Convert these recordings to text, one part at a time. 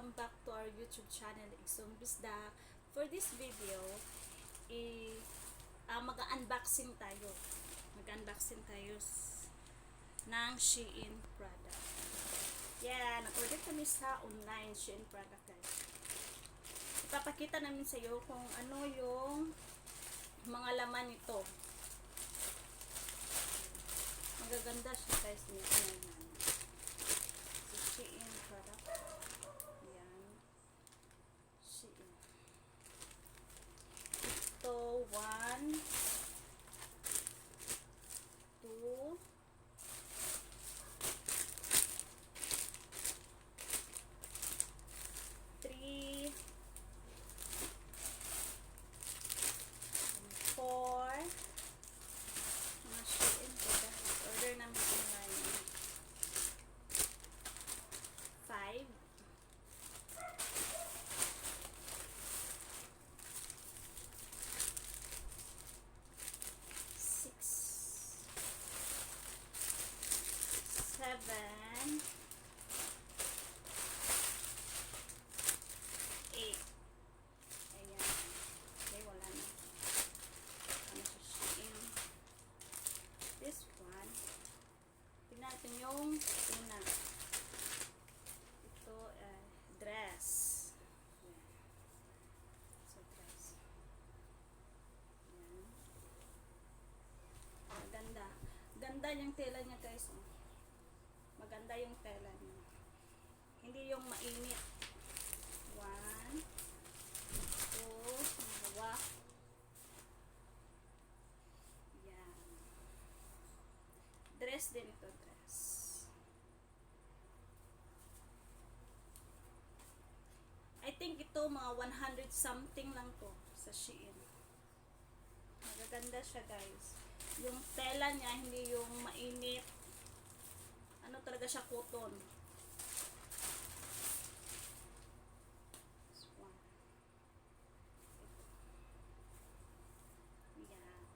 welcome back to our YouTube channel, Igsong Bisdak. For this video, mag-unboxing tayo. Mag-unboxing tayo ng Shein product. Yeah, nag-order kami sa online Shein product, guys. Ipapakita namin sa iyo kung ano yung mga laman nito. Magaganda siya, guys. Shein product. Ayan. Shein. Ito, 1, 2, 3, 4. Mga Shein product. Order namin online. 5, 6, 7, 8. Ayan. Okay, wala na. Ano sa Shein. This one. Tingnan natin yung una. Ito, dress. Ayan. So, dress. Ayan. Maganda. Ganda yung tela niya, guys. Maganda yung tela niya. Hindi yung mainit. 1, 2, dalawa. Ayan. Dress din ito, dress. I think ito mga 100 something lang to sa Shein. Magaganda siya, guys. Yung tela niya hindi yung mainit. Ano talaga siya, cotton. This one. Ito. Yan.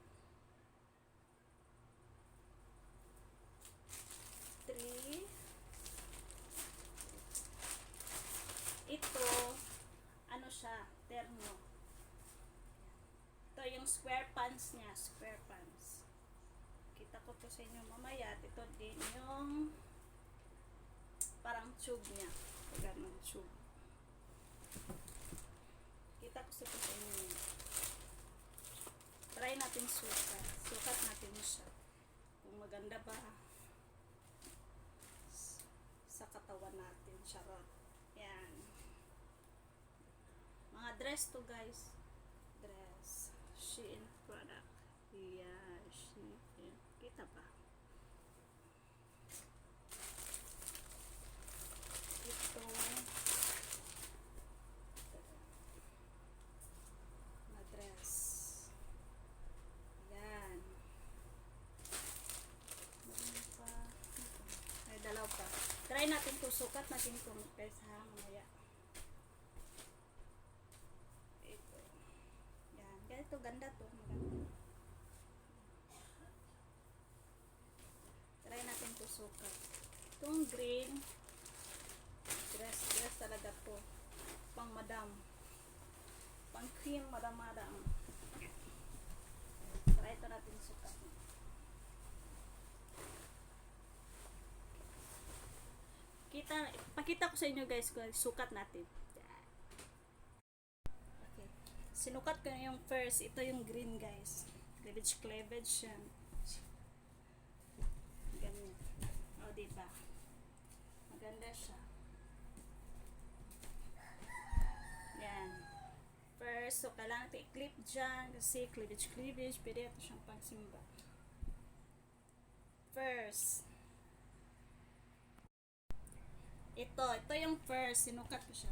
3. Ito, ano siya, terno. Ito yung square pants niya, square pants. Kita ko to sa inyo mamaya. Ito din yung parang tube niya. Ganun tube. Kita ko sa inyo. Try natin sukat. Sukat natin siya. Kung maganda ba sa katawan natin. Charot. Yan. Mga dress to, guys. Dress. Shein product. Yeah, Shein. Kita pa. Ito. Na dress. Yan. Meron pa. Ay, dalaw pa. Try natin kung sukat natin kung pesa mamaya. Ito. Yan. Ganito ganda to. Maganda. Try natin kung sukat. Itong green. Dress talaga to. Pang madam. Pang queen madam. Try ito natin sukat. Pakita ko sa inyo, guys, kung sukat natin. Okay. Sinukat ko yung first. Ito yung green, guys. Cleavage yan. Ganyan. O, diba? Maganda siya. Yan. First, so kailangan ito i-clip dyan kasi cleavage. Pwede ito siyang pangsimba. First. Ito yung first. Sinukat ko siya.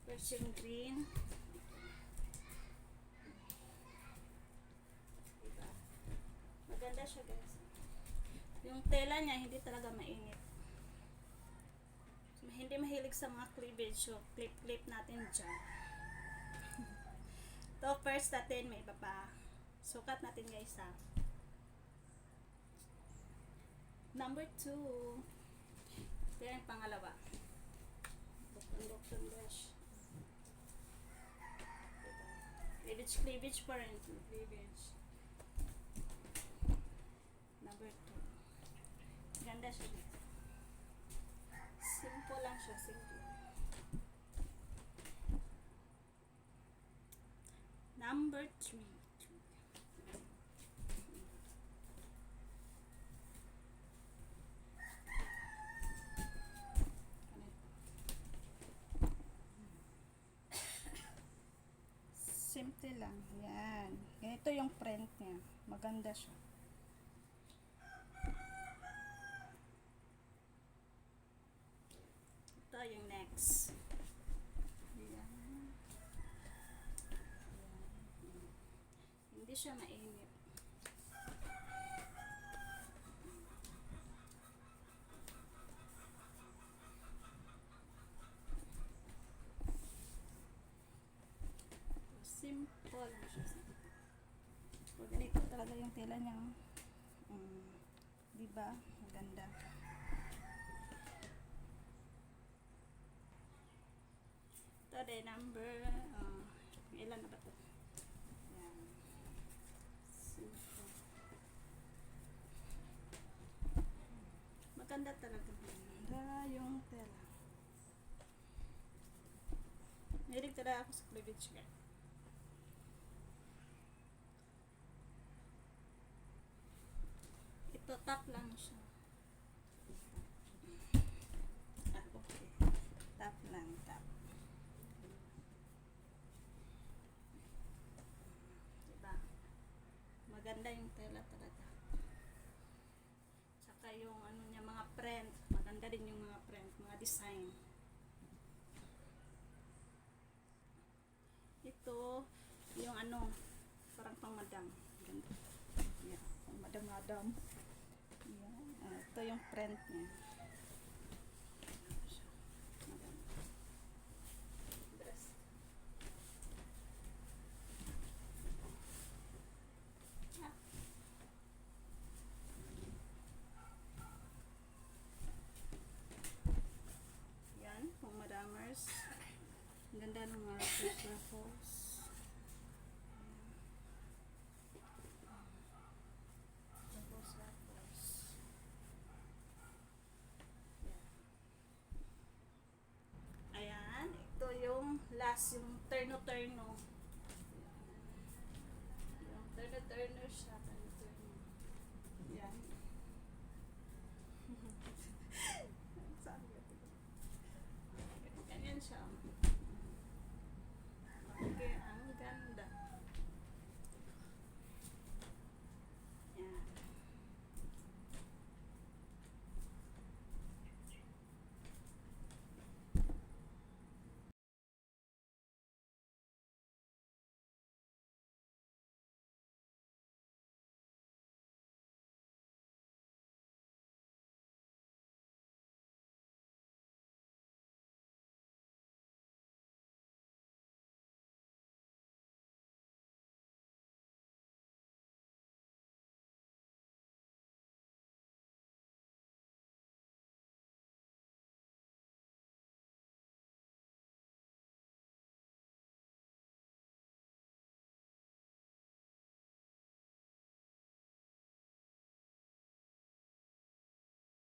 First yung green. Diba? Maganda siya, guys. Yung tela niya hindi talaga mainit. So, hindi mahilig sa mga cleavage. So, clip natin dyan. To first natin, may iba pa. Sukat natin, guys, ha. Number 2. Ito yung pangalawa. Ito. Conduction brush. Diba? Cleavage pa rin. Cleavage. Number 2. Ganda siya dito. Simple lang siya. Simple. Number 3. Simple lang. Yan. Ganito yung print niya. Maganda siya. Ito yung next. Yan. Yan. Hindi siya mainit. Simple lang siya. So, ganito talaga yung tela niya. Diba? Maganda. Ito din, number, ilan na ba ito? Yan. Simple. Maganda talaga. Maganda yung tela. Nahilig talaga ako sa cleavage guard. Ito, top lang siya. Okay. Top lang, top. Diba? Maganda yung tela talaga. Tsaka yung ano niya, mga print. Maganda din yung mga print, mga design. Ito, yung ano, parang pang madam. Ganda. Yeah, pang madam. Yan. Ito yung print niya. Maganda. Dress. Ah. Yan, pang madamers. Ang ganda ng mga ruffles. Ayan, ito yung last, yung terno-terno. Yung terno-terno siya.